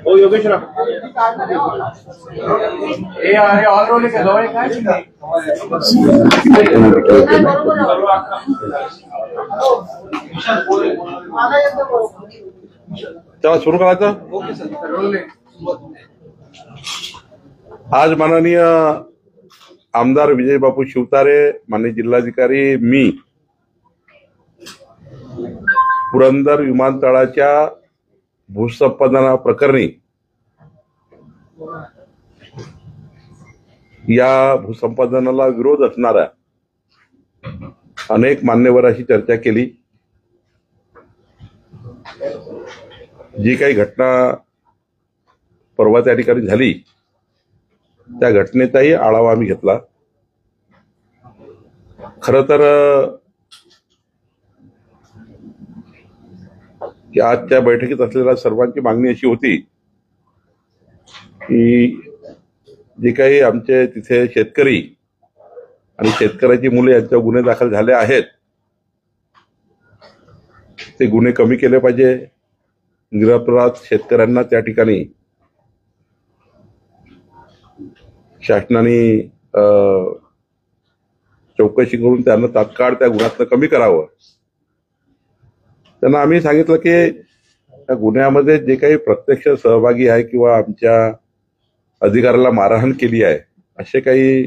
योगेश्वर चला सुरू करायचं। आज माननीय आमदार विजय बापू शिवतारे, माननीय जिल्हाधिकारी, मी पुरंदर विमानतळाच्या भूसंपादना प्रकरणी या भूसंपादनाला विरोध असणाऱ्या अनेक मान्यवरांशी चर्चा केली। जी काही घटना परवा त्या ठिकाणी झाली त्या घटनेचाही आढावा आम्ही घेतला। खरं तर आजच्या बैठकीत असलेल्या सर्वांची मागणी अशी होती की जे काही आमचे तिथे शेतकरी आणि शेतकऱ्याची मुले यांच्यावर गुन्हे दाखल झाले आहेत ते गुन्हे कमी केले पाहिजे। निरपराध शेतकऱ्यांना त्या ठिकाणी शासनाने चौकशी करून त्यांना तात्काळ त्या गुन्ह्यातनं कमी करावं। त्यांना आम्ही सांगितलं की त्या गुन्ह्यामध्ये जे काही प्रत्यक्ष सहभागी आहे किंवा आमच्या अधिकाऱ्याला मारहाण केली आहे असे काही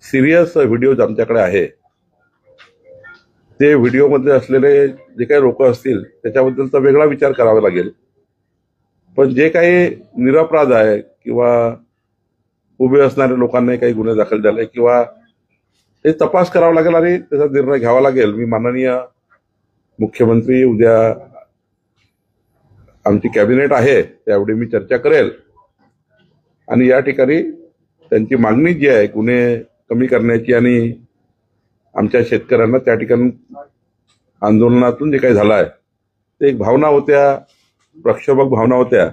सिरियस व्हिडिओज आमच्याकडे आहे। ते व्हिडिओमध्ये असलेले जे काही लोक असतील त्याच्याबद्दलचा वेगळा विचार करावा लागेल, पण जे काही निरपराध आहे किंवा उभे असणाऱ्या लोकांना काही गुन्हे दाखल झाले किंवा ते तपास करावा लागेल आणि त्याचा निर्णय घ्यावा लागेल। मी माननीय मुख्यमंत्री, उद्या आमची कॅबिनेट आहे त्यावेळी मी चर्चा करेल आणि या ठिकाणी त्यांची मागणी जी आहे गुन्हे कमी करण्याची आणि आमच्या शेतकऱ्यांना त्या ठिकाणी आंदोलनातून जे काही झालं आहे ते एक भावना होत्या, प्रक्षोभक भावना होत्या,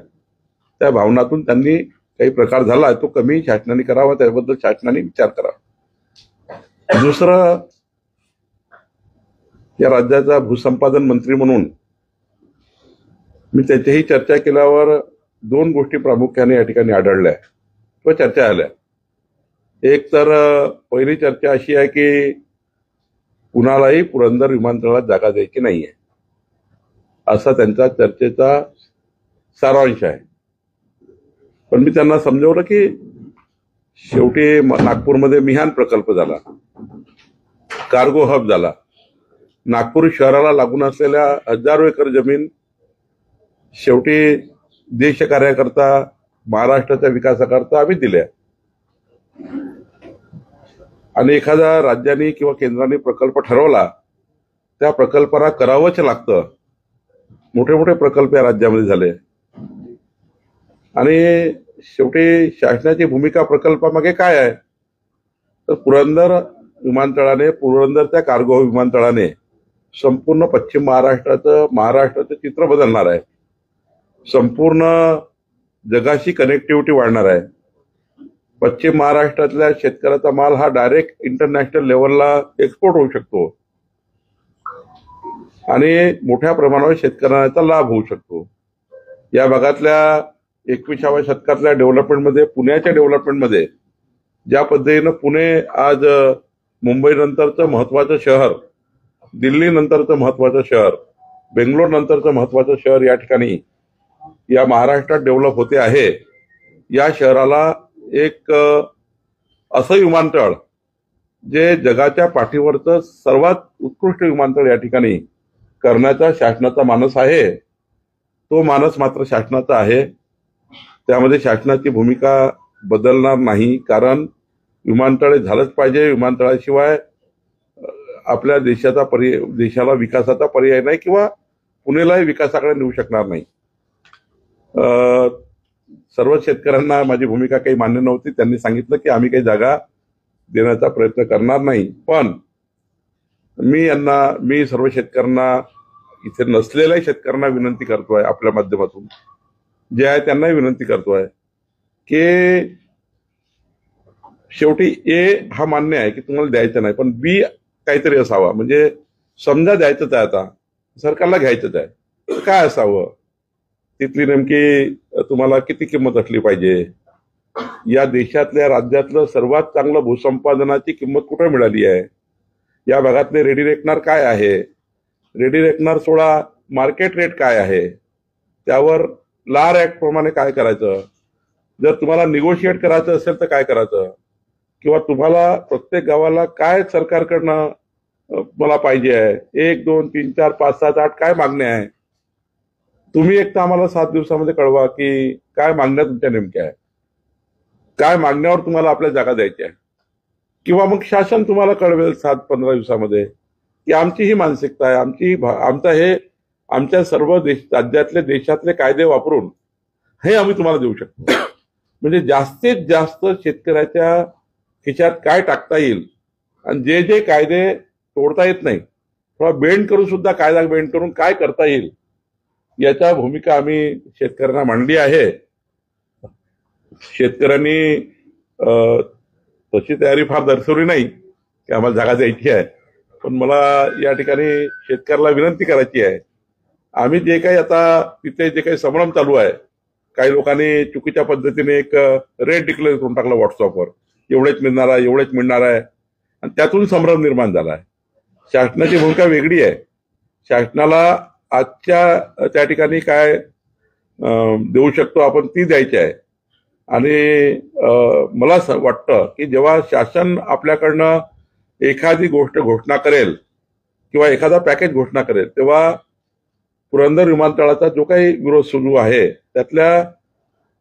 त्या भावनातून त्यांनी काही प्रकार झाला तो कमी शासनाने करावा, त्याबद्दल शासनाने विचार करावा। दुसरं, या राज्याचा भूसंपादन मंत्री म्हणून मी त्याच्याही चर्चा केल्यावर दोन गोष्टी प्रामुख्याने या ठिकाणी आढळल्या किंवा चर्चा झाल्या। एक तर पहिली चर्चा अशी आहे की कुणालाही पुरंदर विमानतळात जागा द्यायची नाहीये असा त्यांचा चर्चेचा सारांश आहे। पण मी त्यांना समजवलं की शेवटी नागपूरमध्ये मिहान प्रकल्प झाला, कार्गो हब झाला, नागपूर शहराला लागून असलेल्या हजारो एकर जमीन शेवटी देशकार्याकरता, महाराष्ट्राच्या विकासाकरता आम्ही दिल्या आणि एखाद्या राज्याने किंवा केंद्राने प्रकल्प ठरवला त्या प्रकल्पाला करावंच लागतं। मोठे मोठे प्रकल्प या राज्यामध्ये झाले आणि शेवटी शासनाची भूमिका प्रकल्पामागे काय आहे तर पुरंदर विमानतळाने, पुरंदरच्या कार्गो विमानतळाने संपूर्ण पश्चिम महाराष्ट्राचं चित्र बदलणार आहे। संपूर्ण जगाशी कनेक्टिव्हिटी वाढणार आहे। पश्चिम महाराष्ट्रातल्या शेतकऱ्याचा माल हा डायरेक्ट इंटरनॅशनल लेवलला एक्सपोर्ट होऊ शकतो आणि मोठ्या प्रमाणावर शेतकऱ्यांचा लाभ होऊ शकतो। या भागातल्या 21व्या शतकातल्या डेव्हलपमेंटमध्ये, पुण्याच्या डेव्हलपमेंटमध्ये ज्या पद्धतीनं पुणे आज मुंबई नंतरचं महत्वाचं शहर, दिल्ली नंतरचं महत्वाचं शहर, बेंगलोर नंतरचं महत्वाचं शहर या ठिकाणी या महाराष्ट्रात डेव्हलप होते आहे, या शहराला एक असं विमानतळ जे जगाच्या पाठीवरचं सर्वात उत्कृष्ट विमानतळ या ठिकाणी करण्याचा शासनाचा मानस आहे, तो मानस मात्र शासनाचा आहे। त्यामध्ये शासनाची भूमिका बदलणार नाही, कारण विमानतळ झालंच पाहिजे। विमानतळाशिवाय आपल्या देशाला विकासाचा पर्याय नाही किंवा पुणेलाही विकासाकडे नेऊ शकणार नाही। सर्व शेतकऱ्यांना माझी भूमिका काही मान्य नव्हती। त्यांनी सांगितलं की आम्ही काही जागा देण्याचा प्रयत्न करणार नाही, पण मी सर्व शेतकऱ्यांना इथे नसलेल्या शेतकऱ्यांना विनंती करतोय, आपल्या माध्यमातून जे आहे त्यांनाही विनंती करतोय की शेवटी ए हा मान्य आहे की तुम्हाला द्यायचं नाही, पण बी काहीतरी असावा. म्हणजे समजा द्यायचंच आहे, आता सरकारला घ्यायचंच आहे, तर काय असावं, तिथली नेमकी तुम्हाला किती किंमत असली पाहिजे, या देशातल्या राज्यातलं सर्वात चांगलं भूसंपादनाची किंमत कुठे मिळाली आहे, या भागातले रेडी रेकनर काय आहे, रेडी रेकनर सोडा मार्केट रेट काय आहे, त्यावर लार ऍक्ट प्रमाणे काय करायचं, जर तुम्हाला निगोशिएट करायचं असेल तर काय करायचं, किंवा तुम्हाला प्रत्येक गावाला काय सरकारकडनं मला पाहिजे आहे, 1, 2, 3, 4, 5, 7, 8 काय मागण्या आहे, तुम्ही एक तर आम्हाला 7 दिवसामध्ये कळवा की काय मागण्या तुमच्या नेमक्या आहे, काय मागण्यावर तुम्हाला आपल्या जागा द्यायच्या आहे, किंवा मग शासन तुम्हाला कळवेल 7-15 दिवसामध्ये की आमची ही मानसिकता आहे, आमचा हे आमच्या सर्व राज्यातले देशातले कायदे वापरून हे आम्ही तुम्हाला देऊ शकतो. म्हणजे जास्तीत जास्त शेतकऱ्याच्या खिशात काय टाकता येईल आणि जे जे कायदे तोडता येत नाही, थोडा बेंड करून सुद्धा कायदा बेंड करून काय करता येईल याच्या भूमिका आम्ही शेतकऱ्यांना मांडली आहे. शेतकऱ्यांनी तशी तयारी फार दर्शवली नाही की आम्हाला जागा द्यायची आहे, पण मला या ठिकाणी शेतकऱ्याला विनंती करायची आहे, आम्ही जे काही आता तिथे जे काही संभ्रम चालू आहे, काही लोकांनी चुकीच्या पद्धतीने एक रेट डिक्लेअर करून टाकला व्हॉट्सअपवर, एवढेच मिळणार आहे, एवढेच मिळणार आहे, आणि त्यातून संभ्रम निर्माण झाला आहे. शासनाची भूमिका वेगळी आहे. शासनाला आजच्या त्या ठिकाणी काय देऊ शकतो आपण ती द्यायची आहे. आणि मला वाटतं की जेव्हा शासन आपल्याकडनं एखादी गोष्ट घोषणा करेल किंवा एखादा पॅकेज घोषणा करेल, तेव्हा पुरंदर विमानतळाचा जो काही विरोध सुरू आहे त्यातल्या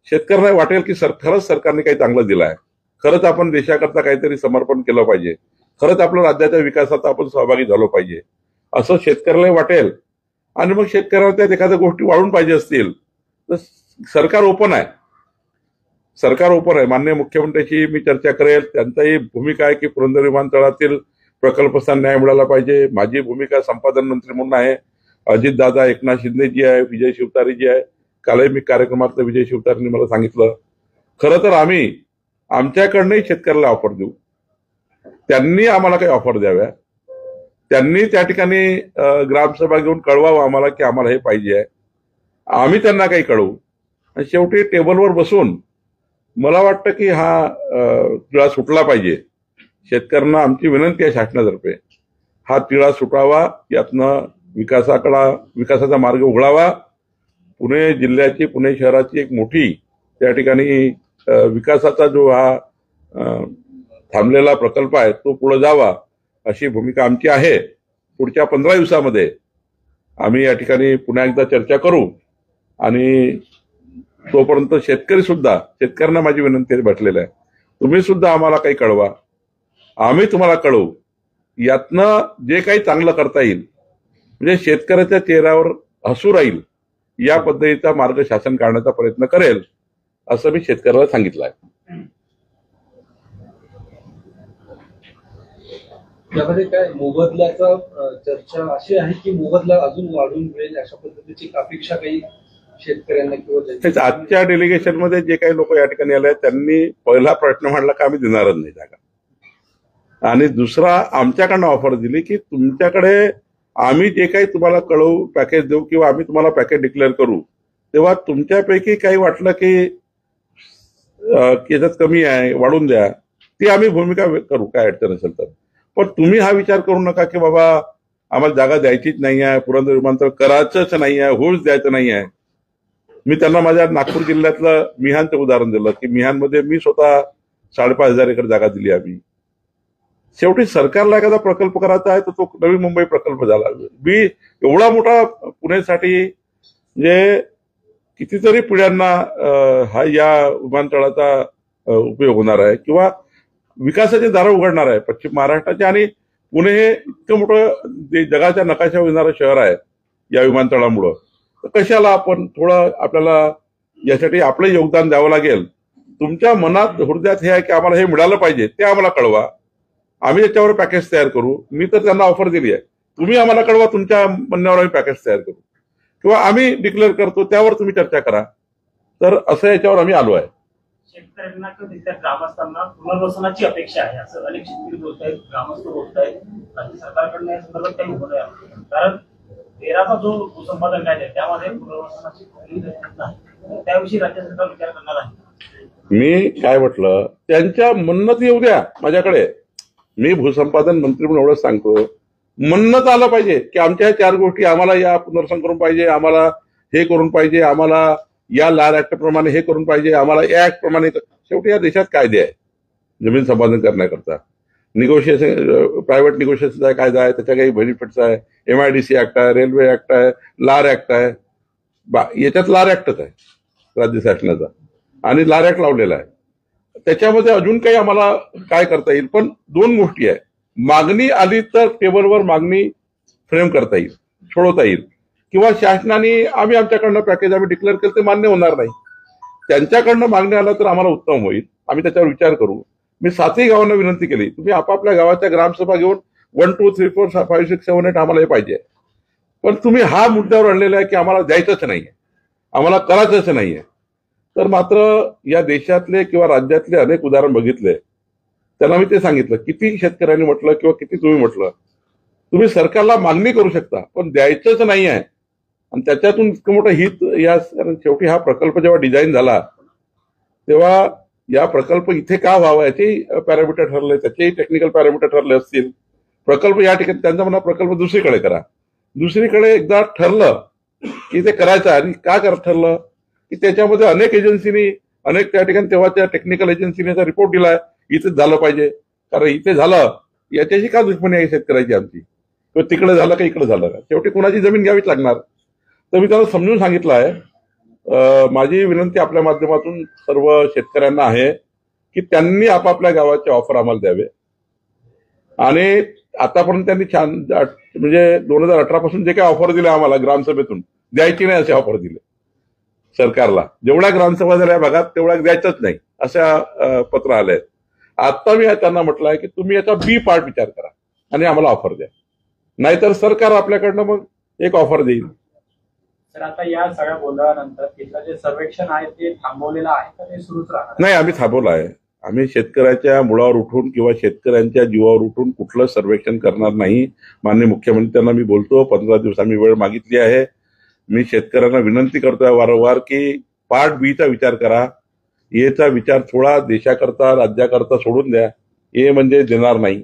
शेतकऱ्यांना वाटेल की खरंच सरकारने काही चांगलं दिलं आहे, खरंच आपण देशाकरता काहीतरी समर्पण केलं पाहिजे, खरंच आपल्या राज्याच्या विकासात आपण सहभागी झालो पाहिजे असं शेतकऱ्याला वाटेल. आणि मग शेतकऱ्याला त्यात एखाद्या गोष्टी वाढून पाहिजे असतील तर सरकार ओपन आहे. माननीय मुख्यमंत्र्यांशी मी चर्चा करेल, त्यांचाही भूमिका आहे की पुरंदर विमानतळातील प्रकल्पाचा न्याय मिळाला पाहिजे. माझी भूमिका संपादन मंत्री म्हणून आहे, अजितदादा, एकनाथ शिंदेजी आहे, विजय शिवतारेजी आहे. कालही मी कार्यक्रमातलं विजय शिवतारेंनी मला सांगितलं, खरं तर आम्ही आमच्याकडनंही शेतकऱ्याला ऑफर देऊ, त्यांनी आम्हाला काही ऑफर द्याव्या, त्यांनी त्या ठिकाणी ग्रामसभा घेऊन कळवावं आम्हाला की आम्हाला हे पाहिजे आहे, आम्ही त्यांना काही कळवू, आणि शेवटी टेबलवर बसून मला वाटतं की हा तिळा सुटला पाहिजे. शेतकऱ्यांना आमची विनंती आहे शासनातर्फे, हा तिळा सुटावा, यातनं विकासाचा मार्ग उघडावा. पुणे जिल्ह्याची, पुणे शहराची एक मोठी त्या ठिकाणी विकासाचा जो हा थांबलेला प्रकल्प आहे तो पुढे जावा अशी भूमिका आमची आहे. पुढच्या 15 दिवसामध्ये आम्ही या ठिकाणी पुन्हा एकदा चर्चा करू, आणि तोपर्यंत शेतकऱ्यांना माझी विनंती भेटलेली आहे, तुम्ही सुद्धा आम्हाला काही कळवा, आम्ही तुम्हाला कळवू. यातनं जे काही चांगलं करता येईल, म्हणजे शेतकऱ्याच्या चेहऱ्यावर हसू राहील, या पद्धतीचा मार्ग शासन काढण्याचा प्रयत्न करेल असं मी शेतकऱ्याला सांगितलं आहे. यामध्ये काय मोबदल्याचा चर्चा अशी आहे की मोबदला अजून वाढून मिळेल अशा पद्धतीची अपेक्षा काही शेतकऱ्यांना किंवा आजच्या डेलिगेशनमध्ये जे काही लोक या ठिकाणी आले त्यांनी पहिला प्रश्न मांडला की आम्ही देणारच नाही जागा, आणि दुसरा आमच्याकडनं ऑफर दिली की तुमच्याकडे आम्ही जे काही तुम्हाला कळवू, पॅकेज देऊ किंवा आम्ही तुम्हाला पॅकेज डिक्लेअर करू, तेव्हा तुमच्यापैकी काही वाटलं की याच्यात कमी आहे, वाढून द्या, ती आम्ही भूमिका करू, काय अडचण असेल तर. पण तुम्ही हा विचार करू नका की बाबा आम्हाला जागा द्यायचीच नाही आहे, पुरंदर विमानतळ करायचंच नाही आहे, होऊच द्यायचं नाही आहे. मी त्यांना माझ्या नागपूर जिल्ह्यातलं मिहानचं उदाहरण दिलं की मिहानमध्ये मी स्वतः 5,500 एकर जागा दिली आम्ही. शेवटी सरकारला एखादा प्रकल्प करायचा आहे तर तो नवी मुंबई प्रकल्प झाला. एवढा मोठा पुण्यासाठी म्हणजे कितीतरी पिढ्यांना हा या विमानतळाचा उपयोग होणार आहे किंवा विकासाचे दारं उघडणार आहे पश्चिम महाराष्ट्राचे. आणि पुणे हे इतकं मोठं जगाच्या नकाशावर येणारं शहर आहे या विमानतळामुळं. तर कशाला आपण थोडं आपल्याला यासाठी आपलं योगदान द्यावं लागेल. तुमच्या मनात हृदयात हे आहे की आम्हाला हे मिळालं पाहिजे, ते आम्हाला कळवा, आम्ही याच्यावर पॅकेज तयार करू. मी तर त्यांना ऑफर दिली आहे, तुम्ही आम्हाला कळवा, तुमच्या म्हणण्यावर आम्ही पॅकेज तयार करू किंवा आम्ही डिक्लेअर करतो, त्यावर तुम्ही चर्चा करा. तर असं याच्यावर आम्ही आलो आहे. शेतकऱ्यांना किंवा तिथल्या ग्रामस्थांना पुनर्वसनाची अपेक्षा आहे असं अनेक शेतकरी बोलत आहेत, ग्रामस्थ बोलत आहेत. राज्य सरकारकडनं या संदर्भात काही होत आहे, कारण 13चा जो भूसंपादन कायदा आहे त्यामध्ये पुनर्वसनाची कुठलीही तरतूद नाही. त्याविषयी राज्य सरकार विचार करणार आहे. मी काय म्हटलं, त्यांच्या म्हणणं येऊ द्या माझ्याकडे. मी भूसंपादन मंत्री म्हणून एवढंच सांगतो, म्हणणंच आलं पाहिजे की आमच्या ह्या 4 गोष्टी आम्हाला या पुनर्वसन करून पाहिजे, आम्हाला हे करून पाहिजे, आम्हाला या लार ऍक्ट प्रमाणे हे करून पाहिजे, आम्हाला या ऍक्ट प्रमाणे. शेवटी या देशात कायदे आहे जमीन संपादन करण्याकरता. निगोशिएशन, प्रायव्हेट निगोशिएशनचा कायदा आहे, त्याच्या काही बेनिफिट्स आहे, MIDC ऍक्ट आहे, रेल्वे ऍक्ट आहे, लार ऍक्ट आहे. याच्यात लार ऍक्टच आहे राज्य शासनाचा, आणि लार ऍक्ट लावलेला आहे. त्याच्यामध्ये अजून काही आम्हाला काय करता येईल, पण 2 गोष्टी आहे. मागणी आली तर टेबलवर मागणी फ्रेम करता येईल, सोडवता येईल, किंवा शासनाने आम्ही आमच्याकडनं पॅकेज आम्ही डिक्लेअर केलं ते मान्य होणार नाही. त्यांच्याकडनं मागणी आलं तर आम्हाला उत्तम होईल, आम्ही त्याच्यावर विचार करू. मी 7ही गावांना विनंती केली, तुम्ही आपापल्या गावाच्या ग्रामसभा घेऊन 1, 2, 3, 4, 5, 6, 7, 8 आम्हाला हे पाहिजे. पण तुम्ही हा मुद्द्यावर आणलेला आहे की आम्हाला द्यायचंच नाहीये, आम्हाला करायचंच नाहीये. तर मात्र या देशातले किंवा राज्यातले अनेक उदाहरण बघितले, त्यांना मी ते सांगितलं. किती शेतकऱ्यांनी म्हटलं किंवा किती तुम्ही म्हटलं, तुम्ही सरकारला मागणी करू शकता पण द्यायचंच नाही आहे. आणि त्याच्यातून इतकं मोठं हित या, शेवटी हा प्रकल्प जेव्हा डिझाईन झाला तेव्हा या प्रकल्प इथे का व्हावा याचे पॅरामीटर ठरले, त्याचेही टेक्निकल पॅरामीटर ठरले असतील. प्रकल्प या ठिकाणी, त्यांचा म्हणा प्रकल्प दुसरीकडे करा. दुसरीकडे एकदा ठरलं की ते करायचं, आणि का ठरलं की त्याच्यामध्ये अनेक एजन्सीनी, अनेक त्या ठिकाणी तेव्हाच्या टेक्निकल एजन्सीने रिपोर्ट दिलाय इथेच झालं पाहिजे, कारण इथे झालं याच्याशी का दुश्मनी आहे शेतकऱ्याची आमची, किंवा तिकडे झालं का इकडे झालं का, शेवटी कोणाची जमीन घ्यावीच लागणार. तर मी त्याला समजून सांगितलं आहे. माझी विनंती आपल्या माध्यमातून सर्व शेतकऱ्यांना आहे की त्यांनी आपापल्या गावाचे ऑफर आम्हाला द्यावे. आणि आतापर्यंत त्यांनी छान, म्हणजे 2018 पासून जे काही ऑफर दिले आम्हाला ग्रामसभेतून, द्यायची नाही असे ऑफर दिले सरकारला. जेवढ्या ग्रामसभा झाल्या भागात तेवढ्या द्यायचंच नाही अशा पत्र आले आहेत. आता मी त्यांना म्हटलं आहे की तुम्ही याचा बी पार्ट विचार करा आणि आम्हाला ऑफर द्या, नाहीतर सरकार आपल्याकडनं मग एक ऑफर देईल. तर आता या सगळ्या गोंधळानंतर तिथलं जे सर्वेक्षण आहे ते थांबवलेलं आहे का ते सुरूच राहणार? नाही, आम्ही थांबवलं आहे. आम्ही शेतकऱ्याच्या मुळावर उठून किंवा शेतकऱ्यांच्या जीवावर उठून कुठलं सर्वेक्षण करणार नाही. माननीय मुख्यमंत्र्यांना मी बोलतो, 15 दिवस आम्ही वेळ मागितली आहे. मी शेतकऱ्यांना विनंती करतोय वारंवार की पार्ट बीचा विचार करा, एचा विचार थोडा देशाकरता राज्याकरता सोडून द्या. ए म्हणजे देणार नाही,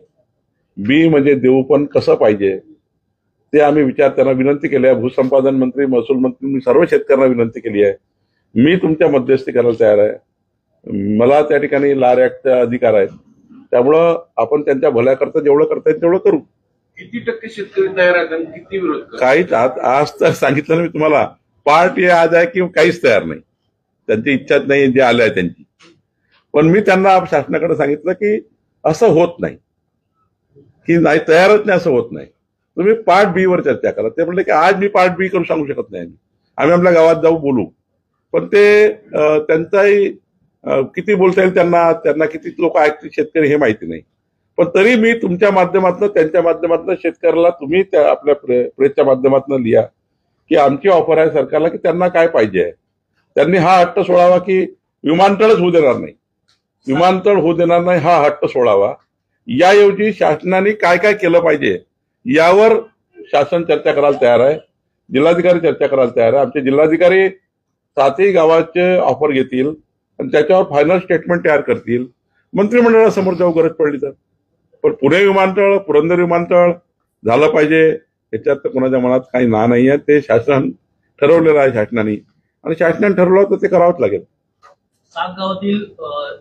बी म्हणजे देऊ पण कसं पाहिजे ते आम्ही विचार त्यांना विनंती केली आहे. भूसंपादन मंत्री, महसूल मंत्री, मी सर्व शेतकऱ्यांना विनंती केली आहे. मी तुमच्या मध्यस्थी करायला तयार आहे. मला त्या ठिकाणी लार ऍक्टचा अधिकार आहे, त्यामुळं आपण त्यांच्या भल्याकरता जेवढं करता येईल तेवढं करू. किती टक्के शेतकरी तयार आहेत आणि किती विरोध करतात? काहीच आज तर सांगितलं ना मी तुम्हाला, पार्ट हे आज आहे की काहीच तयार नाही, त्यांची इच्छाच नाही जे आलं आहे त्यांची. पण मी त्यांना शासनाकडे सांगितलं की असं होत नाही, की नाही तयारच नाही, असं होत नाही. तुम्ही पार्ट बी वर चर्चा करा. ते म्हणले की आज मी पार्ट बी करू सांगू शकत नाही, आम्ही आपल्या गावात जाऊ बोलू. पण ते त्यांचाही किती बोलता येईल त्यांना किती लोक ऐकतील शेतकरी हे माहिती नाही. पण तरी मी तुमच्या माध्यमातून, त्यांच्या माध्यमातून शेतकऱ्याला तुम्ही आपल्या प्रेसच्या माध्यमातून लिहा की आमची ऑफर आहे सरकारला की त्यांना काय पाहिजे आहे. त्यांनी हा हट्ट सोडावा की विमानतळच होऊ देणार नाही, विमानतळ होऊ देणार नाही हा हट्ट सोडावा. याऐवजी शासनाने काय काय केलं पाहिजे यावर शासन चर्चा करायला तयार आहे, जिल्हाधिकारी चर्चा करायला तयार आहे. आमचे जिल्हाधिकारी 7ही गावाचे ऑफर घेतील आणि त्याच्यावर फायनल स्टेटमेंट तयार करतील. मंत्रिमंडळासमोर जाऊ गरज पडली तर. पण पुणे विमानतळ, पुरंदर विमानतळ झालं पाहिजे याच्यात तर कोणाच्या मनात काही ना नाही आहे. ते शासन ठरवलेलं आहे शासनाने, आणि शासनाने ठरवलं तर ते करावंच लागेल. 7 गावातील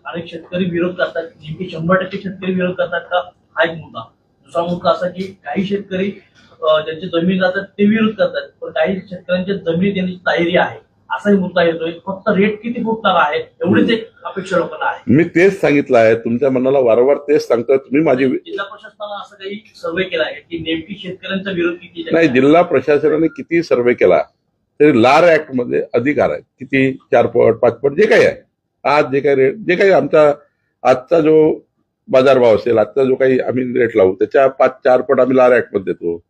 अनेक शेतकरी विरोध करतात, नेमकी 100% शेतकरी विरोध करतात का, हा एक मुद्दा. दुसरा मुद्दा असा की काही शेतकरी ज्यांची जमीन जातात ते विरोध करतात, पण काही शेतकऱ्यांच्या जमिनी त्यांची तायरी आहे असाही मुद्दा येतोय. फक्त रेट किती फुटणार आहे एवढीच एक अपेक्षा लोकांना आहे. मी तेच सांगितलं आहे, तुमच्या मनाला वारंवार तेच सांगतोय. तुम्ही माझी जिल्हा प्रशासनानं असं काही सर्वे केला आहे की नेमकी शेतकऱ्यांचा विरोध किती? नाही, जिल्हा प्रशासनाने किती सर्वे केला तरी लार ऍक्ट मध्ये अधिकार आहे. किती 4 पट 5 पट जे काही आहे, आज जे काही रेट, जे काही आमचा आजचा जो बाजारभाव असेल, आजचा जो काही आम्ही रेट लावू त्याच्या 5-4 पट आम्ही लार ऍक्ट मध्ये देतो.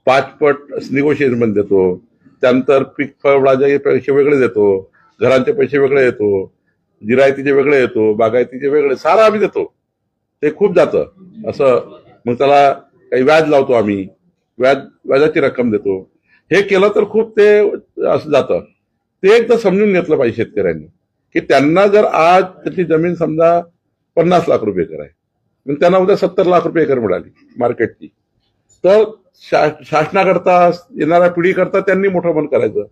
5 पट निगोशिएशन मध्ये देतो. त्यानंतर पीक फळबागाचे पैसे वेगळे देतो, घरांचे पैसे वेगळे देतो, जिरायतीचे वेगळे देतो, बागायतीचे वेगळे, सारं आम्ही देतो. ते खूप जातं असं. मग त्याला काही व्याज लावतो आम्ही, व्याजाची रक्कम देतो. हे केलं तर खूप ते असं जातं. ते एकदा समजून घेतलं पाहिजे शेतकऱ्यांनी की त्यांना जर आज त्याची जमीन समजा 50 लाख रुपये एकर आहे, मग त्यांना उद्या 70 लाख रुपये एकर मिळाली मार्केटची, तर शासनाकरता येणाऱ्या पिढीकरता त्यांनी मोठं मन करायचं.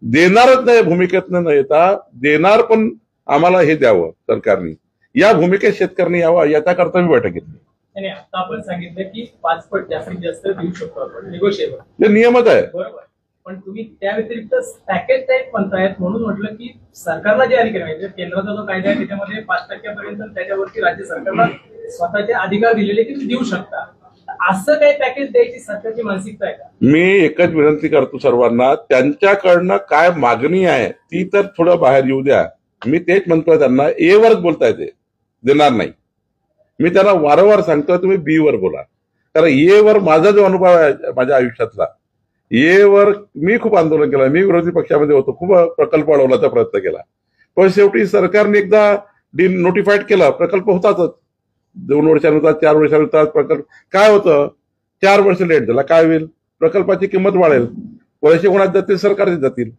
देणारच नाही भूमिकेतनं न येता देणार पण आम्हाला हे द्यावं सरकारने, या भूमिकेत शेतकऱ्यांनी यावं, याच्याकरता मी बैठक घेतली. नाही, आता आपण सांगितलं की 5 पट जास्तीत जास्त देऊ शकतो आपण निगोशिएबल, ते नियमच आहे. बरोबर. पण तुम्ही त्या व्यतिरिक्त पॅकेज टाईप म्हणतायत, म्हणून म्हटलं की सरकारला जे अधिकार आहे, केंद्राचा जो कायदा आहे त्याच्यामध्ये 5% त्याच्यावरती राज्य सरकारला स्वतःचे अधिकार दिलेले की देऊ शकता. असं काही पॅकेज द्यायची सरकारची मानसिकता आहे का? मी एकच विनंती करतो सर्वांना, त्यांच्याकडनं काय मागणी आहे ती तर थोडं बाहेर येऊ द्या. मी तेच म्हणतोय त्यांना, ए वरच बोलताय ते देणार नाही. मी त्यांना वारंवार सांगतोय तुम्ही बी वर बोला, कारण ए वर माझा जो अनुभव आहे माझ्या आयुष्यातला, ए वर मी खूप आंदोलन केलं, मी विरोधी पक्षामध्ये होतो, खूप प्रकल्प अडवण्याचा प्रयत्न केला, पण शेवटी सरकारने एकदा नोटिफाईड केला, प्रकल्प होतातच. 2 वर्षानुसार 4 वर्षानुसार प्रकल्प काय होतं, 4 वर्ष लेट झाला काय होईल, प्रकल्पाची किंमत वाढेल, पैसे कोणात जातील, सरकारचे जातील,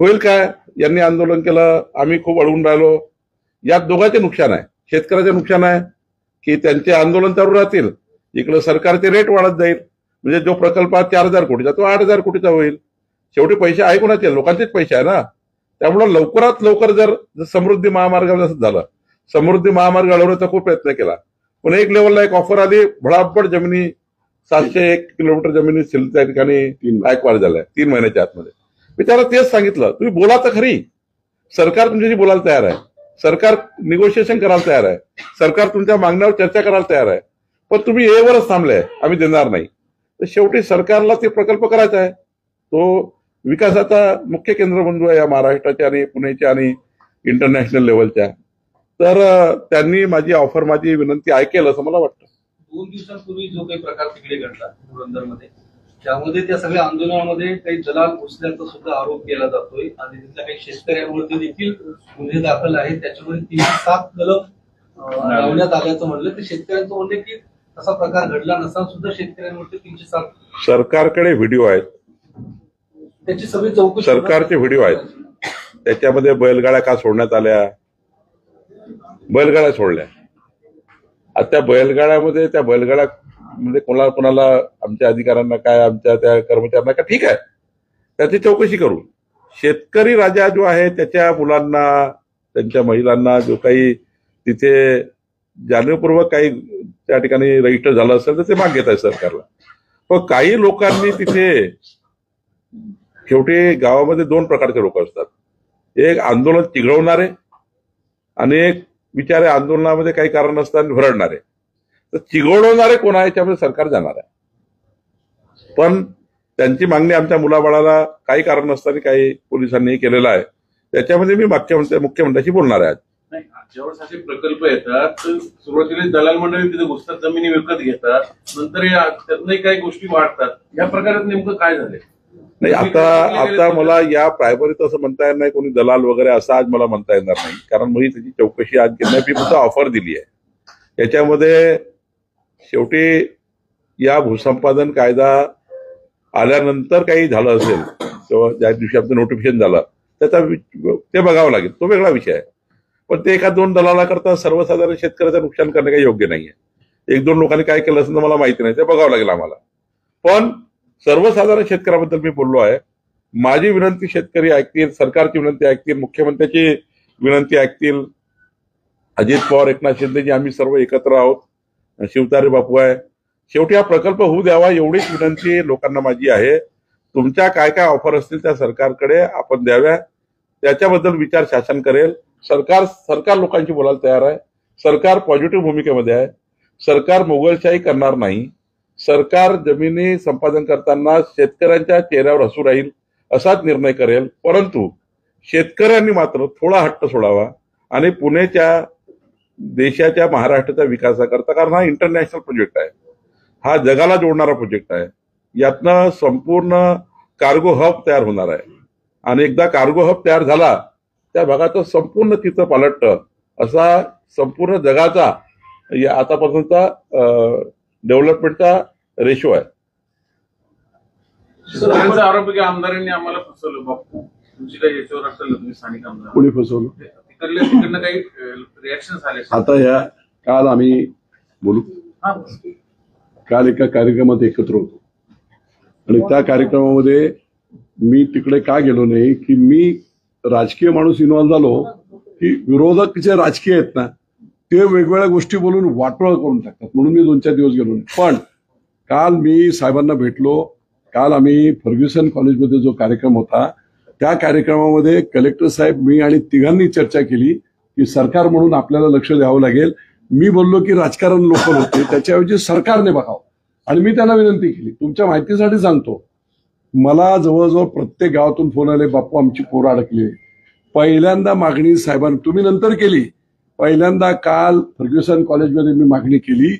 होईल काय. यांनी आंदोलन केलं, आम्ही खूप अडवून राहिलो. यात दोघांचे नुकसान आहे. शेतकऱ्याचे नुकसान आहे की त्यांचे आंदोलन चालू राहतील, इकडे सरकारचे रेट वाढत जाईल, म्हणजे जो प्रकल्प 4,000 कोटीचा तो 8,000 कोटीचा होईल. शेवटी पैसे आहे कोणाचे, लोकांचेच पैसे आहे ना. त्यामुळे लवकरात लवकर जर समृद्धी महामार्गावर जसं झालं, समृद्धी महामार्ग अडवण्याचा खूप प्रयत्न केला, पण एक लेवलला एक ऑफर आली, भडाभड जमिनी 701 किलोमीटर जमिनी त्या ठिकाणी गायकवाड झाल्या 3 महिन्याच्या आतमध्ये. मी त्याला तेच सांगितलं, तुम्ही बोला तर खरी, सरकार तुमच्याशी बोलायला तयार आहे, सरकार निगोशिएशन करायला तयार आहे, सरकार तुमच्या मागण्यावर चर्चा करायला तयार आहे, पण तुम्ही एवरच थांबले, आम्ही देणार नाही. तर शेवटी सरकारला ते प्रकल्प करायचा आहे. तो विकासाचा मुख्य केंद्रबिंदू आहे या महाराष्ट्राच्या आणि पुण्याच्या आणि इंटरनॅशनल लेवलच्या. तर त्यांनी माझी ऑफर, माझी विनंती ऐकेल असं मला वाटतं. 2 दिवसांपूर्वी जो काही प्रकार तिकडे घडला पुरंदरमध्ये, त्यामध्ये त्या सगळ्या आंदोलनामध्ये काही दलाल घुसल्याचा सुद्धा आरोप केला जातोय आणि तिथल्या काही शेतकऱ्यांवरती देखील गुन्हे दाखल आहेत. त्याच्यामध्ये 307 कलम लावण्यात आल्याचं म्हणलं. ते शेतकऱ्यांचं म्हणणं की असा प्रकार घडला नसताना सुद्धा शेतकऱ्यांवरती 307. सरकारकडे व्हिडिओ आहेत, त्याची सगळी चौकशी, सरकारचे व्हिडिओ आहेत, त्याच्यामध्ये बैलगाड्या का सोडण्यात आल्या, बैलगाड्या सोडल्या. आता त्या बैलगाड्यामध्ये म्हणजे कोणाला आमच्या अधिकाऱ्यांना काय, आमच्या त्या कर्मचाऱ्यांना काय, ठीक आहे, त्याची चौकशी करू. शेतकरी राजा जो आहे त्याच्या मुलांना, त्यांच्या महिलांना जो काही तिथे जाणीवपूर्वक काही त्या ठिकाणी रजिस्टर झालं असेल तर ते माग घेत आहे सरकारला. पण काही लोकांनी तिथे, शेवटी गावामध्ये 2 प्रकारचे लोक असतात, एक आंदोलन चिघळवणारे आणि एक बिचारे आंदोलनामध्ये काही कारण नसताना भरडणारे. तर चिघळवणारे कोण आहे याच्यामध्ये सरकार जाणार आहे, पण त्यांची मागणी आमच्या मुलाबाळाला काही कारण नसताना काही पोलिसांनी केलेलं आहे, त्याच्यामध्ये मी मुख्यमंत्र्यांशी बोलणार आहे. ज्यावेळेस असे प्रकल्प येतात तर सुरुवातीला दलाल मंडळी तिथे घुसतात, जमिनी विकत घेतात, नंतर त्यातनंही काही गोष्टी वाढतात. या प्रकारात नेमकं काय झालंय? नाही, आता मला या प्रायमरीत असं म्हणता येणार नाही कोणी दलाल वगैरे असं आज मला म्हणता येणार नाही, कारण मी त्याची चौकशी आज केली, मी फक्त ऑफर दिली आहे. याच्यामध्ये शेवटी या भूसंपादन कायदा आल्यानंतर काही झालं असेल किंवा ज्या दिवशी आमचं नोटिफिकेशन झालं ते बघावं लागेल, तो वेगळा विषय आहे. पण ते 1-2 दलाला करता सर्वसाधारण शेतकऱ्याचं नुकसान करणे काही योग्य नाहीये. 1-2 लोकांनी काय केलं असेल तर मला माहिती नाही, ते बघावं लागेल आम्हाला. पण सर्वसाधारण शेतकऱ्याबद्दल मी बोललो आहे. माझी विनंती शेतकरी ऐकतील, सरकारची विनंती ऐकतील, मुख्यमंत्र्याची विनंती ऐकतील, अजित पवार, एकनाथ शिंदेजी आम्ही सर्व एकत्र आहोत, शिवतारे बापू आहे. शेवटी हा प्रकल्प होऊ द्यावा एवढीच विनंती लोकांना माझी आहे. तुमच्या काय काय ऑफर असतील त्या सरकारकडे आपण द्याव्या, त्याच्याबद्दल विचार शासन करेल. सरकार लोकांशी बोलायला तयार आहे, सरकार पॉझिटिव्ह भूमिकेमध्ये आहे, सरकार मोगलशाही करणार नाही, सरकार जमिनी संपादन करताना शेतकऱ्यांच्या चेहऱ्यावर हसू राहील असाच निर्णय करेल. परंतु शेतकऱ्यांनी मात्र थोडा हट्ट सोडावा आणि पुण्याच्या, देशाच्या, महाराष्ट्राच्या विकासाकरता, कारण हा इंटरनॅशनल प्रोजेक्ट आहे, हा जगाला जोडणारा प्रोजेक्ट आहे, यातनं संपूर्ण कार्गो हब तयार होणार आहे आणि एकदा कार्गो हब तयार झाला त्या भागाचं संपूर्ण चित्र पालटतं असा संपूर्ण जगाचा आतापासूनचा डेव्हलपमेंटचा रेशो आहे. आरोप की आमदारांनी आम्हाला फसवलं बापू, तुमची काही याच्यावर असेल तुम्ही स्थानिक आमदार कोणी फसवलं? तिकडनं काही रिॲक्शन झाले? आता काल आम्ही बोलू, काल एका कार्यक्रमात एकत्र होतो आणि त्या कार्यक्रमामध्ये मी तिकडे का गेलो नाही की मी राजकीय माणूस इन्व्हॉल्व्ह झालो की विरोधक जे राजकीय आहेत ना ते वेगवेगळ्या गोष्टी बोलून वाटोळ करून टाकतात, म्हणून मी 2-4 दिवस गेलो नाही. पण काल मी साहेबांना भेटलो. काल आम्ही फर्ग्युसन कॉलेजमध्ये जो कार्यक्रम होता त्या कार्यक्रमामध्ये कलेक्टर साहेब, मी आणि तिघांनी चर्चा केली की सरकार म्हणून आपल्याला लक्ष द्यावं लागेल. मी बोललो की राजकारण लोकल होते त्याच्याऐवजी सरकारने बघावं आणि मी त्यांना विनंती केली. तुमच्या माहितीसाठी सांगतो, मला जवळजवळ प्रत्येक गावातून फोन आले, बापू आमची पोरं अडकली. पहिल्यांदा मागणी साहेबांनी, तुम्ही नंतर केली, पहिल्यांदा काल फर्ग्युसन कॉलेजमध्ये मी मागणी केली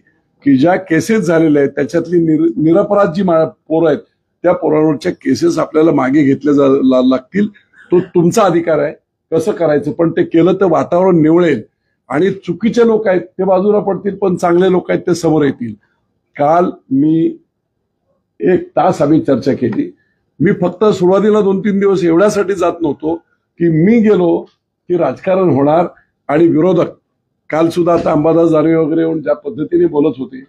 की ज्या केसेस झालेल्या आहेत त्याच्यातली निरपराध जी पोरं आहेत त्या पोरांवरच्या केसेस आपल्याला मागे घेतल्या लागतील. तो तुमचा अधिकार आहे, कसं करायचं, पण ते केलं तर वातावरण निवळेल आणि चुकीचे लोक आहेत ते बाजूला पडतील पण चांगले लोक आहेत ते समोर येतील. काल मी 1 तास आम्ही चर्चा केली. मी फक्त सुरुवातीला 2-3 दिवस एवढ्यासाठी जात नव्हतो की मी गेलो की राजकारण होणार आणि विरोधक, काल सुद्धा आता अंबादास दानवे वगैरे येऊन ज्या पद्धतीने बोलत होते,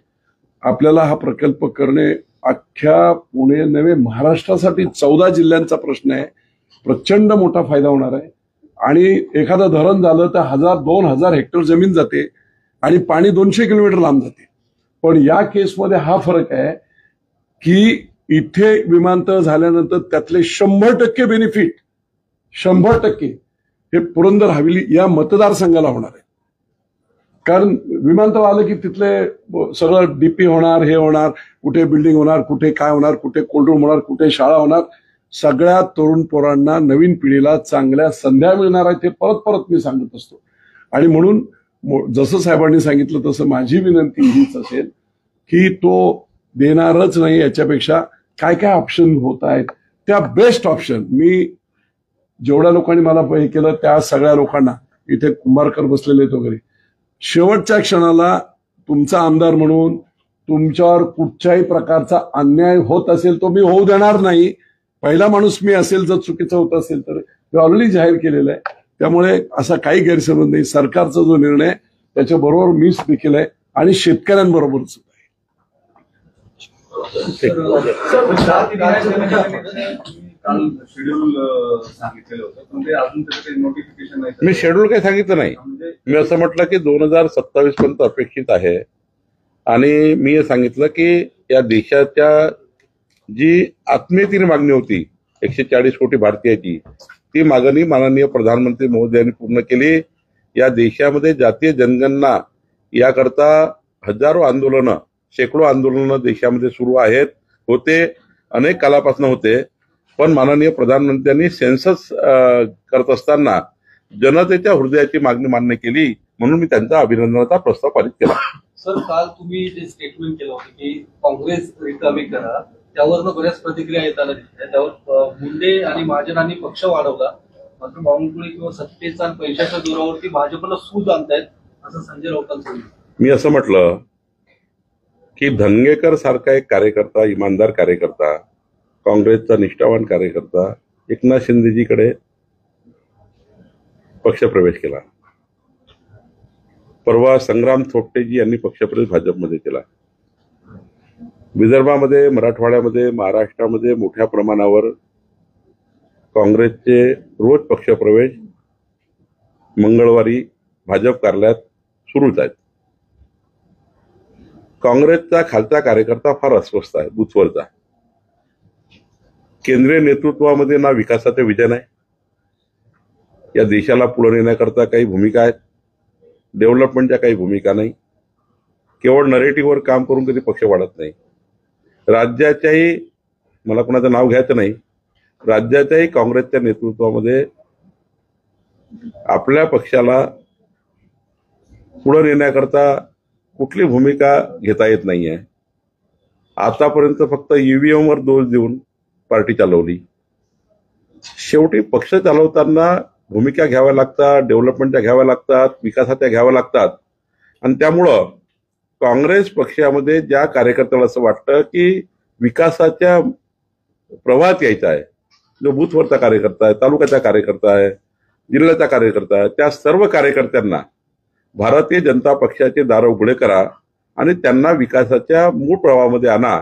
आपल्याला हा प्रकल्प करणे अख्ख्या पुणे नव्हे महाराष्ट्रासाठी 14 जिल्ह्यांचा प्रश्न आहे. प्रचंड मोठा फायदा होणार आहे आणि एखादं धरण झालं तर 1000-2000 हेक्टर जमीन जाते आणि पाणी 200 किलोमीटर लांब जाते. पण या केसमध्ये हा फरक आहे की इथे विमानतळ झाल्यानंतर त्यातले 100% बेनिफिट 100% हे पुरंदर हवेली या मतदारसंघाला होणार आहे. कारण विमानतळ आलं की तिथले सगळं डीपी होणार, हे होणार, कुठे बिल्डिंग होणार, कुठे काय होणार, कुठे कोल्ड रूम होणार, कुठे शाळा होणार. सगळ्या तरुण पोरांना, नवीन पिढीला चांगल्या संध्या मिळणार आहे. ते परत परत मी सांगत असतो आणि म्हणून जसं साहेबांनी सांगितलं तसं माझी विनंती हीच असेल की तो देणारच नाही, याच्यापेक्षा काय काय ऑप्शन होत आहेत त्या बेस्ट ऑप्शन. मी जेवढ्या लोकांनी मला हे केलं त्या सगळ्या लोकांना, इथे कुंभारकर बसलेले आहेत वगैरे, शेवटच्या क्षणाला तुमचा आमदार म्हणून तुमच्यावर कुठच्याही प्रकारचा अन्याय होत असेल तो मी होऊ देणार नाही. पहिला माणूस मी असेल जर चुकीचं होत असेल तर मी ऑलरेडी जाहीर केलेलं आहे. त्यामुळे असा काही गैरसमज नाही. सरकारचा जो निर्णय त्याच्याबरोबर मीच देखील आहे आणि शेतकऱ्यांबरोबर सुद्धा आहे. मी शेड्यूल काही सांगितलं नाही. मी असं म्हटलं की 2027 पर्यंत अपेक्षित आहे आणि मी हे सांगितलं की या देशाच्या जी आत्मीयतेने मागणी होती 140 कोटी भारतीयाची, ती मागणी माननीय प्रधानमंत्री महोदयांनी पूर्ण केली. या देशामध्ये जातीय जनगणना याकरता हजारो आंदोलनं, शेकडो आंदोलनं देशामध्ये सुरू आहेत, होते, अनेक कालापासून होते. पण माननीय प्रधानमंत्र्यांनी सेन्सस करत असताना जनतेच्या हृदयाची मागणी मान्य केली, म्हणून मी त्यांचा अभिनंदनाचा प्रस्ताव पारित केला. सर, काल तुम्ही जे स्टेटमेंट केलं होतं की काँग्रेस रिकामी करा, त्यावरनं बऱ्याच प्रतिक्रिया येताना दिसल्या. त्यावर मुंडे आणि महाजनांनी पक्ष वाढवला, मात्र बावनकुळे किंवा सत्तेचा आणि पैशाच्या जोरावरती भाजपला सूज आणतायत असं संजय राऊतांचं म्हणणं. मी असं म्हटलं की धंगेकर सारखा एक कार्यकर्ता, इमानदार कार्यकर्ता, काँग्रेसचा निष्ठावान कार्यकर्ता एकनाथ शिंदेजीकडे पक्षप्रवेश केला. परवा संग्राम थोपटेजी यांनी पक्षप्रवेश भाजपमध्ये केला. विदर्भामध्ये, मराठवाड्यामध्ये, महाराष्ट्रामध्ये मोठ्या प्रमाणावर काँग्रेसचे रोज पक्षप्रवेश मंगळवारी भाजप कार्यालयात सुरूच आहेत. काँग्रेसचा खालचा कार्यकर्ता फार अस्वस्थ आहे, बुथवरचा. केंद्रीय नेतृत्वामध्ये ना विकासाचे विजन आहे, या देशाला पुढे नेण्याकरता काही भूमिका आहेत, डेव्हलपमेंटच्या काही भूमिका नाही. केवळ नरेटिव्हवर काम करून कधी पक्ष वाढत नाही. राज्याच्याही, मला कोणाचं नाव घ्यायचं नाही, राज्याच्याही काँग्रेसच्या नेतृत्वामध्ये आपल्या पक्षाला पुढे नेण्याकरता कुठली भूमिका घेता येत नाहीये. आतापर्यंत फक्त EVM वर दोष देऊन पार्टी चालवली. शेवटी पक्ष चालवताना भूमिका घ्याव्या लागतात, डेव्हलपमेंटच्या घ्याव्या लागतात, विकासाच्या घ्याव्या लागतात. आणि त्यामुळं काँग्रेस पक्षामध्ये ज्या कार्यकर्त्याला असं वाटतं की विकासाच्या प्रवाहात यायचा आहे, जो बूथवरचा कार्यकर्ता आहे, तालुक्याचा कार्यकर्ता आहे, जिल्ह्याचा कार्यकर्ता आहे, त्या सर्व कार्यकर्त्यांना भारतीय जनता पक्षाचे दार उघडे करा आणि त्यांना विकासाच्या मूळ प्रवाहामध्ये आणा.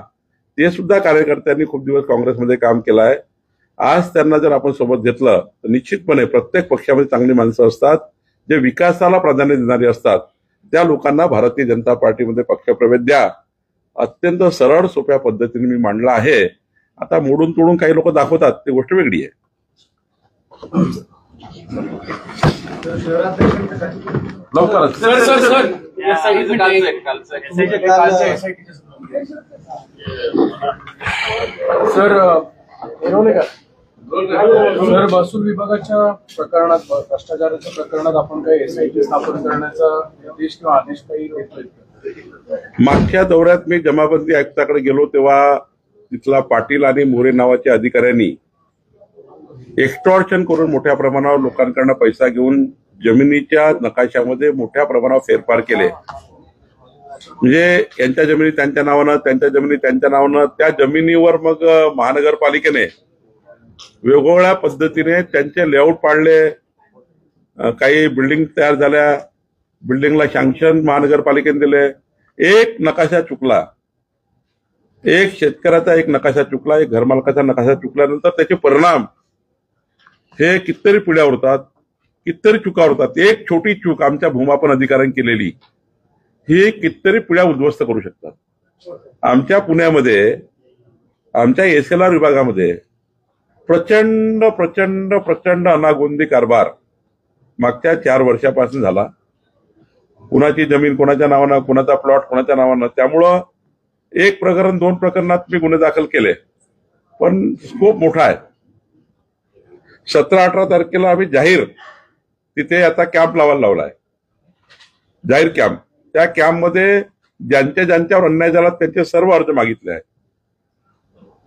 ते सुद्धा कार्यकर्त्यांनी खूप दिवस काँग्रेसमध्ये काम केलं आहे. आज त्यांना जर आपण सोबत घेतलं तर निश्चितपणे प्रत्येक पक्षामध्ये चांगली माणसं असतात, जे विकासाला प्राधान्य देणारी असतात. त्या लोकांना भारतीय जनता पार्टीमध्ये पक्षप्रवेश द्या. अत्यंत सरळ सोप्या पद्धतीने मी मांडला आहे. आता मोडून तोडून काही लोक दाखवतात, ती गोष्ट वेगळी आहे. लवकरच सर, महसूल विभागाच्या प्रकरणात, भ्रष्टाचाराच्या प्रकरणात आपण काही SIT स्थापन करण्याचा निर्देश किंवा आदेश काही देतोय? मागच्या दौऱ्यात मी जमाबंदी आयुक्ताकडे गेलो तेव्हा तिथला पाटील आणि मोरे नावाच्या अधिकाऱ्यांनी एक्स्टॉर्शन करून मोठ्या प्रमाणावर लोकांकडनं पैसा घेऊन जमिनीच्या नकाशामध्ये मोठ्या प्रमाणावर फेरफार केले. म्हणजे यांच्या जमिनी त्यांच्या नावानं, त्यांच्या जमिनी त्यांच्या नावानं, त्या जमिनीवर मग महानगरपालिकेने वेगवेगळ्या पद्धतीने त्यांचे लेआउट पाडले. काही बिल्डिंग तयार झाल्या, बिल्डिंगला सँक्शन महानगरपालिकेने दिले. एक नकाशा चुकला, एक शेतकऱ्याचा एक नकाशा चुकला, एक घरमालकाचा नकाशा चुकल्यानंतर त्याचे परिणाम हे कितीतरी पिढ्या होतात, कितीतरी चुका होतात. एक छोटी चूक आमच्या भूमापन अधिकाऱ्यांनी केलेली ही कितीतरी पिढ्या उद्ध्वस्त करू शकतात. आमच्या पुण्यामध्ये आमच्या SLR विभागामध्ये प्रचंड प्रचंड प्रचंड अनागोंदी कारभार मागच्या 4 वर्षापासून झाला. कुणाची जमीन कोणाच्या नावानं, कोणाचा प्लॉट कोणाच्या नावानं. त्यामुळं 1 प्रकरण 2 प्रकरणात मी गुन्हे दाखल केले, पण स्कोप मोठा आहे. 17-18 तारखेला आम्ही जाहीर तिथे आता कॅम्प लावायला लावलाय, जाहीर कॅम्प. त्या कॅम्पमध्ये ज्यांच्यावर अन्याय झाला त्यांचे सर्व अर्ज मागितले आहेत.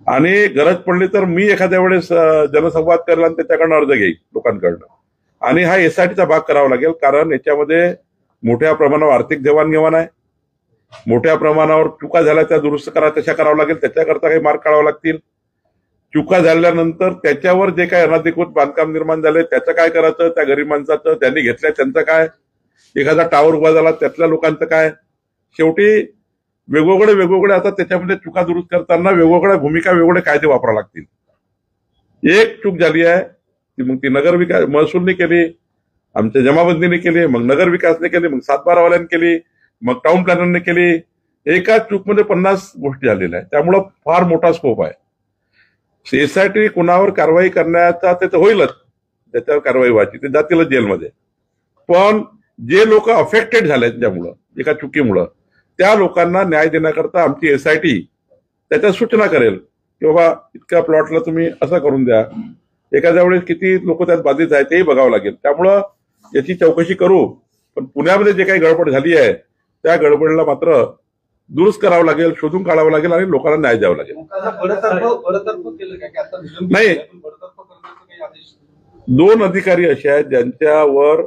आणि गरज पडली तर मी एखाद्या वेळेस जनसंवाद करायला आणि त्याच्याकडनं अर्ज घेईल लोकांकडनं. आणि हा SITचा भाग करावा लागेल, कारण याच्यामध्ये मोठ्या प्रमाणावर आर्थिक देवाणघेवाण आहे. मोठ्या प्रमाणावर चुका झाल्या त्या दुरुस्त तशा करावं लागेल. त्याच्याकरता काही मार्ग काढावे लागतील. चुका झाल्यानंतर त्याच्यावर जे काही अनधिकृत बांधकाम निर्माण झाले त्याचं काय करायचं, त्या गरीब माणसाचं, त्यांनी घेतल्या त्यांचं काय, एखादा टावर उभा झाला त्यातल्या लोकांचं काय. शेवटी वेगवेगळे आता त्याच्यामध्ये चुका दुरुस्त करताना वेगवेगळ्या भूमिका, वेगवेगळे कायदे वापरावे लागतील. एक चूक झाली आहे ती मग ती नगर विकास महसूलने केली, आमच्या जमाबंदीने केली, मग नगर विकासने केली, मग 7-12 केली, मग टाउन प्लॅनरने केली. एकाच चूकमध्ये 50 गोष्टी झालेल्या आहेत. त्यामुळं फार मोठा स्कोप आहे. SIT कुणावर कारवाई करण्याचा ते तर होईलच, त्याच्यावर कारवाई व्हायची, ते जातीलच जेलमध्ये. पण जे लोक अफेक्टेड झाले त्यामुळं, एका चुकीमुळं, त्या लोकांना न्याय देण्याकरता आमची SIT त्याच्या सूचना करेल की बाबा इतक्या प्लॉटला तुम्ही असं करून द्या. एखाद्या वेळेस किती लोक त्यात बाधित आहेत तेही बघावं लागेल. त्यामुळं याची चौकशी करू. पण पुण्यामध्ये जे काही गडबड झाली आहे त्या गडबडीला मात्र दुरुस्त करावं लागेल, शोधून काढावं लागेल आणि लोकांना न्याय द्यावा लागेल. नाही, 2 अधिकारी असे आहेत ज्यांच्यावर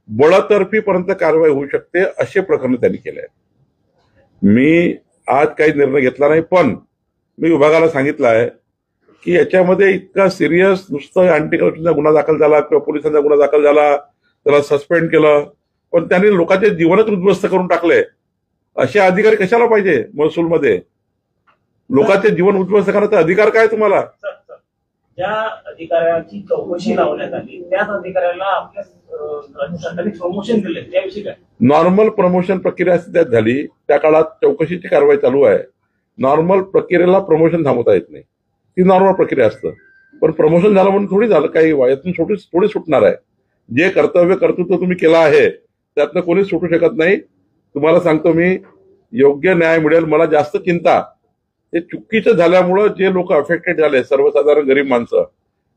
बळतर्फीपर्यंत कारवाई होऊ शकते असे प्रकरण त्यांनी केले आहेत. मी आज काही निर्णय घेतला नाही, पण मी विभागाला सांगितलं आहे की याच्यामध्ये इतका सिरियस नुसतं अँटी करप्शनचा गुन्हा दाखल झाला किंवा पोलिसांचा गुन्हा दाखल झाला, त्याला सस्पेंड केलं, पण त्यांनी लोकांचे जीवनच उद्ध्वस्त करून टाकले. असे अधिकारी कशाला पाहिजे महसूलमध्ये? लोकांचे जीवन उद्ध्वस्त करण्याचा अधिकार काय तुम्हाला? ज्या अधिकाऱ्याची चौकशी लावण्यात आली त्याच अधिकाऱ्याला आपल्या सरकारने प्रमोशन दिले, त्याविषयी काय? नॉर्मल प्रमोशन प्रक्रिया त्यात झाली. त्या काळात चौकशीची कारवाई चालू आहे. नॉर्मल प्रक्रियेला प्रमोशन थांबवता येत नाही, ती नॉर्मल प्रक्रिया असतं. पण प्रमोशन झालं म्हणून थोडी झालं, काही यातून थोडी सुटणार आहे. जे कर्तृत्व तुम्ही केलं आहे त्यातनं कोणीच सुटू शकत नाही. तुम्हाला सांगतो मी, योग्य न्याय मिळेल. मला जास्त चिंता हे चुकीचं झाल्यामुळं जे लोक अफेक्टेड झाले, सर्वसाधारण गरीब माणसं,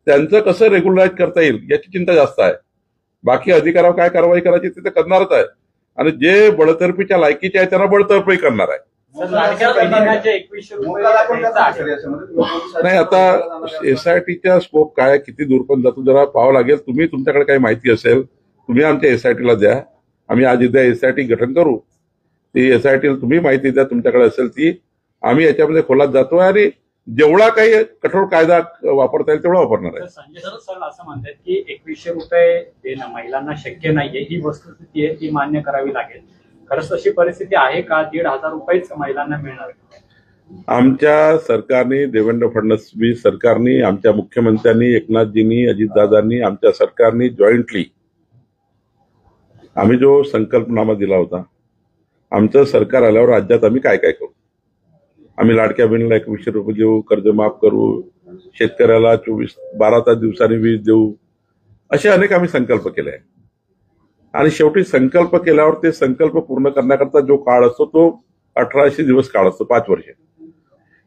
त्यांचं कसं रेग्युलराईज करता येईल याची चिंता जास्त आहे. बाकी अधिकारावर काय कारवाई करायची ते करणारच आहे. आणि जे बळतर्फीच्या लायकीचे आहे त्यांना बळतर्फी करणार आहे. लाडक्या बहिणींना जे 2100 रुपये द्यायचं आहे. नाही, आता एसआयटीचा स्कोप काय, किती दूरपर्यंत जातो जरा पाहावं लागेल. तुम्ही तुमच्याकडे काही माहिती असेल तुम्ही आमच्या एसआयटीला द्या. आम्ही आज उद्या एसआयटी गठन करू. ती एसआयटीला तुम्ही माहिती द्या तुमच्याकडे असेल ती. आम्ही याच्यामध्ये खोलात जातो आणि जेवढा काही कठोर कायदा वापरता येईल तेवढा वापरणार आहे. संजय सर असं म्हणतात की 2100 रुपये देणं महिलांना शक्य नाहीये, ही वस्तुस्थिती आहे, ती मान्य करावी लागेल. खरंच तशी परिस्थिती आहे का? 1,500 रुपयेच महिलांना मिळणार? आमच्या सरकारने, देवेंद्र फडणवीस सरकारने, आमच्या मुख्यमंत्र्यांनी, एकनाथजींनी, अजितदादांनी, आमच्या सरकारने जॉईंटली आम्ही जो संकल्पनामा दिला होता, आमचं सरकार आल्यावर राज्यात आम्ही काय काय करू. आम्ही लाडक्या बहिणीला 2100 रुपये देऊ, कर्ज माफ करू, शेतकऱ्याला 12 दिवसांनी वीज देऊ, असे अनेक आम्ही संकल्प केले आहे. आणि शेवटी संकल्प केल्यावर ते संकल्प पूर्ण करण्याकरता जो काळ असतो तो 1800 दिवस काळ असतो, 5 वर्ष.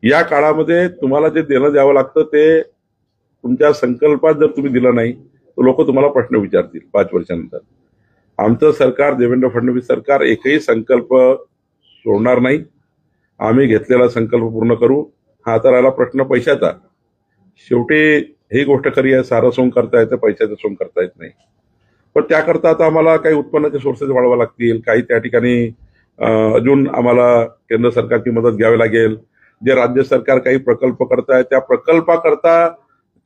या काळामध्ये तुम्हाला जे देणं द्यावं लागतं ते तुमच्या संकल्पात जर तुम्ही दिलं नाही तर लोक तुम्हाला प्रश्न विचारतील 5 वर्षानंतर. आमचं सरकार, देवेंद्र फडणवीस सरकार, एकही संकल्प सोडणार नाही. आम्ही घेतलेला संकल्प पूर्ण करू. हा तर आला प्रश्न पैशाचा. शेवटी ही गोष्ट खरी आहे, सारं सोंग करता येतं, पैशाचं सोंग करता येत नाही. पण त्याकरता आता आम्हाला काही उत्पन्नाचे सोर्सेस वाढवा लागतील. काही त्या ठिकाणी अजून आम्हाला केंद्र सरकारची मदत घ्यावी लागेल. जे राज्य सरकार काही प्रकल्प करताय त्या प्रकल्पाकरता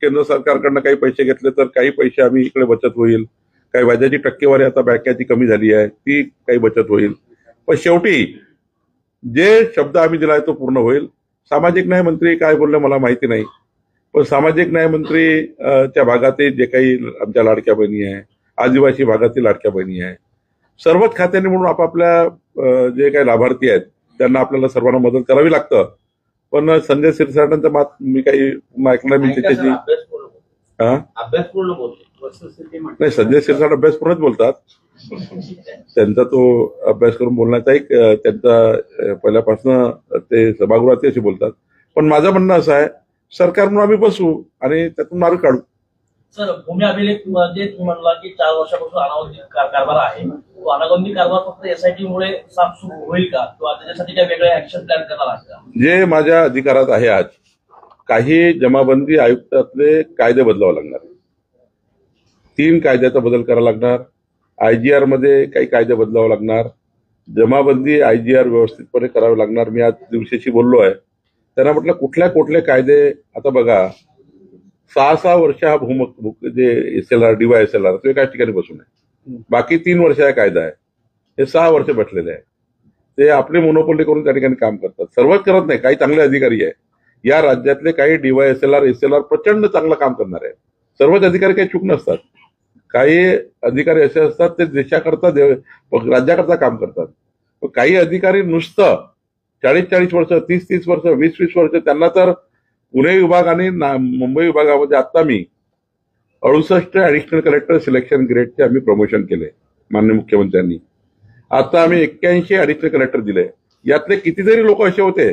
केंद्र सरकारकडनं काही पैसे घेतले तर काही पैसे आम्ही इकडे बचत होईल. काही व्याजाची टक्केवारी आता बँकेची कमी झाली आहे, ती काही बचत होईल. पण शेवटी जे शब्द आम्ही दिलाय तो पूर्ण होईल. सामाजिक न्याय मंत्री काय बोलले मला माहिती नाही, पण सामाजिक न्याय मंत्री च्या भागातील जे काही आमच्या लाडक्या बहिणी आहे, आदिवासी भागातील लाडक्या बहिणी आहे, सर्वच खात्यांनी म्हणून आपापल्या जे काही लाभार्थी आहेत त्यांना आपल्याला सर्वांना मदत करावी लागतं. पण संजय क्षीरसागरांचं मात मी काही ऐकलं नाही त्याची. अभ्यासपूर्ण बोलतो नाही, संजय क्षीरसागर अभ्यासपूर्णच बोलतात. त्यांचा तो अभ्यास करून बोलण्याचा एक त्यांचा पहिल्यापासून ते सभागृहात असे बोलतात. पण माझं म्हणणं असं आहे, सरकार म्हणून आम्ही बसू आणि त्यातून मार्ग काढू. सर, भूमी अभिलेख मध्ये तुम्ही म्हणला की 4 वर्षापासून अनागोंदी कारभार आहे. तो अनागोंदी कारभार फक्त एसआयटी मुळे साफसूफ होईल का, किंवा त्याच्यासाठी काही वेगळे ऍक्शन प्लॅन करणार आहे का? जे माझ्या अधिकारात आहे आज, काही जमाबंदी आयुक्तातले कायदे बदलावे लागणार. 3 कायद्याचा बदल करावा लागणार. आयजीआर मध्ये काही कायदे बदलावे लागणार. जमाबंदी आयजीआर व्यवस्थितपणे करावे लागणार. मी आज दिवशीशी बोललो आहे, त्यांना म्हटलं कुठले कायदे. आता बघा, 6 वर्ष हा जे एसएलआर DYSLR तो एकाच ठिकाणी बसून आहे. बाकी 3 वर्षाचा कायदा आहे. हे 6 वर्ष बसलेले आहे. ते आपली मोनोपोली करून त्या ठिकाणी काम करतात. सर्वच करत नाही, काही चांगले अधिकारी आहे या राज्यातले. काही DYSLR SLR प्रचंड चांगलं काम करणार आहे. सर्वच अधिकारी काही चूक नसतात. काही अधिकारी असे असतात ते देशाकरता राज्याकरता काम करतात. काही अधिकारी नुसतं 40 वर्ष, 30 वर्ष, 20 वर्ष, त्यांना तर पुणे विभाग आणि मुंबई विभागामध्ये आता मी 68 ऍडिशनल कलेक्टर सिलेक्शन ग्रेडचे आम्ही प्रमोशन केले माननीय मुख्यमंत्र्यांनी. आता आम्ही 81 ऍडिशनल कलेक्टर दिले. यातले कितीतरी लोक असे होते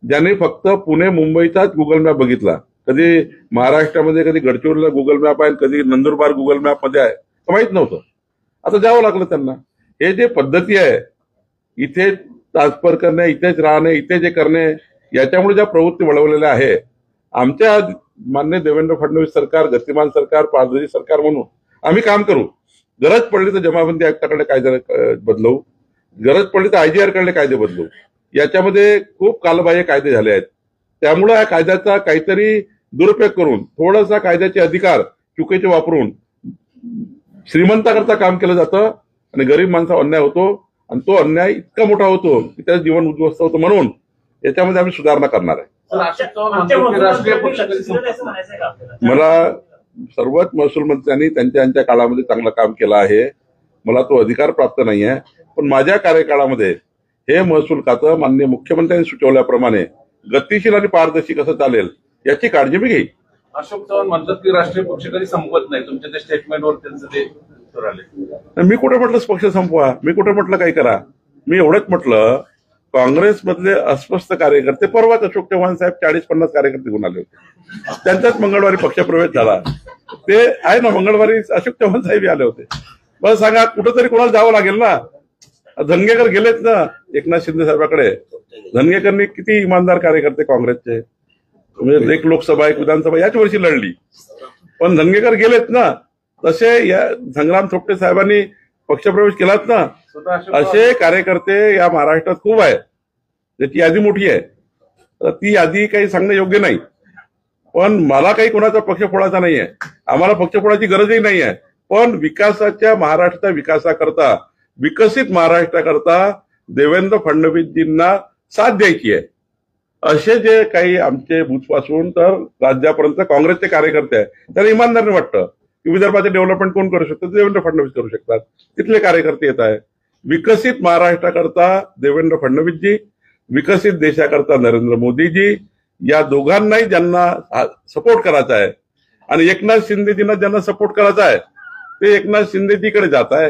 ज्यांनी फक्त पुणे मुंबईचाच गुगल मॅप बघितला. कधी महाराष्ट्रामध्ये कधी गडचिरोलीला गुगल मॅप आहे, कधी नंदुरबार गुगल मॅप मध्ये आहे, माहित नव्हतं. आता जावं लागलं त्यांना. हे जे पद्धती आहे इथे ट्रान्सफर करणे, इथेच राहणे, इथे जे करणे, याच्यामुळे ज्या प्रवृत्ती वळवलेल्या आहे, आमच्या मान्य देवेंद्र फडणवीस सरकार, गतिमान सरकार, पारदर्शी सरकार म्हणून आम्ही काम करू. गरज पडली तर जमाबंदी आयुक्ताकडे कायदे बदलवू, गरज पडली तर आयजीआर कडे कायदे बदलू. याच्यामध्ये खूप कालबाह्य कायदे झाले आहेत. त्यामुळे या कायद्याचा काहीतरी दुरुपयोग करून थोडासा कायद्याचे अधिकार चुकीचे वापरून श्रीमंताकरता काम केलं जातं आणि गरीब माणसावर अन्याय होतो. आणि तो अन्याय इतका मोठा होतो की त्याचं जीवन उद्ध्वस्त होतं. म्हणून याच्यामध्ये आम्ही सुधारणा करणार आहे. मला सर्वच महसूल मंत्र्यांनी त्यांच्या काळामध्ये चांगलं काम केलं आहे. मला तो अधिकार प्राप्त नाही आहे, पण माझ्या कार्यकाळामध्ये हे महसूल खातं माननीय मुख्यमंत्र्यांनी सुचवल्याप्रमाणे गतिशील आणि पारदर्शी कसं चालेल याची काळजी मी घेईन. अशोक चव्हाण म्हणतात की राष्ट्रीय पक्ष कधी संपवत नाही. तुमच्या त्या स्टेटमेंटवर त्यांचं ते उत्तर आले. मी कुठे म्हटलं पक्ष संपवा, मी कुठे म्हटलं काही करा. मी एवढंच म्हटलं काँग्रेसमधले अस्वस्थ कार्यकर्ते, परवाच अशोक चव्हाण साहेब 40-50 कार्यकर्ते घेऊन आले होते. त्यांचाच मंगळवारी पक्षप्रवेश झाला. ते आहे ना, मंगळवारी अशोक चव्हाण साहेब आले होते. मला सांगा, कुठंतरी कोणाला जावं लागेल ना. धनगेकर गेलेत ना एकनाथ शिंदे साहेबाकडे. धनगेकरनी किती इमानदार कार्यकर्ते काँग्रेसचे, म्हणजे एक लोकसभा एक विधानसभा याच वर्षी लढली, पण धनगेकर गेलेत ना. तसे या संग्राम थोपटे साहेबांनी पक्षप्रवेश केलात ना. असे कार्यकर्ते या महाराष्ट्रात खूप आहेत, त्याची यादी मोठी आहे. तर ती यादी काही सांगणं योग्य नाही. पण मला काही कोणाचा पक्ष फोडायचा नाही आहे, आम्हाला पक्ष फोडायची गरजही नाही आहे. पण विकासाच्या महाराष्ट्राच्या विकासाकरता, विकसित महाराष्ट्राकरता देवेंद्र फडणवीसजींना साथ द्यायची आहे. असे जे काही आमचे बूथपासून तर राज्यापर्यंत काँग्रेसचे कार्यकर्ते आहेत, त्यांना इमानदारीने वाटतं की विदर्भाचे डेव्हलपमेंट कोण करू शकतं, देवेंद्र फडणवीस करू शकतात. तिथले कार्यकर्ते येत आहे. विकसित महाराष्ट्राकरता देवेंद्र फडणवीसजी, विकसित देशाकरता नरेंद्र मोदीजी, या दोघांनाही ज्यांना सपोर्ट करायचा आहे आणि एकनाथ शिंदेजींना ज्यांना सपोर्ट करायचा आहे ते एकनाथ शिंदेजीकडे जात आहे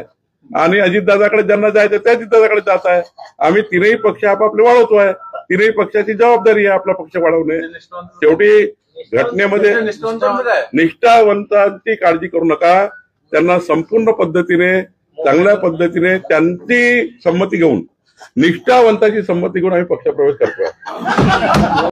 आणि अजितदादाकडे ज्यांना जायचं त्या अजितदादाकडे जात आहे. आम्ही तीनही पक्ष आपापले वाढवतोय. तीनही पक्षाची जबाबदारी आहे आपला पक्ष वाढवणे. शेवटी घटनेमध्ये निष्ठावंतांची काळजी करू नका. त्यांना संपूर्ण पद्धतीने चांगल्या पद्धतीने त्यांची संमती घेऊन, निष्ठावंताची संमती घेऊन आम्ही पक्षप्रवेश करतोय.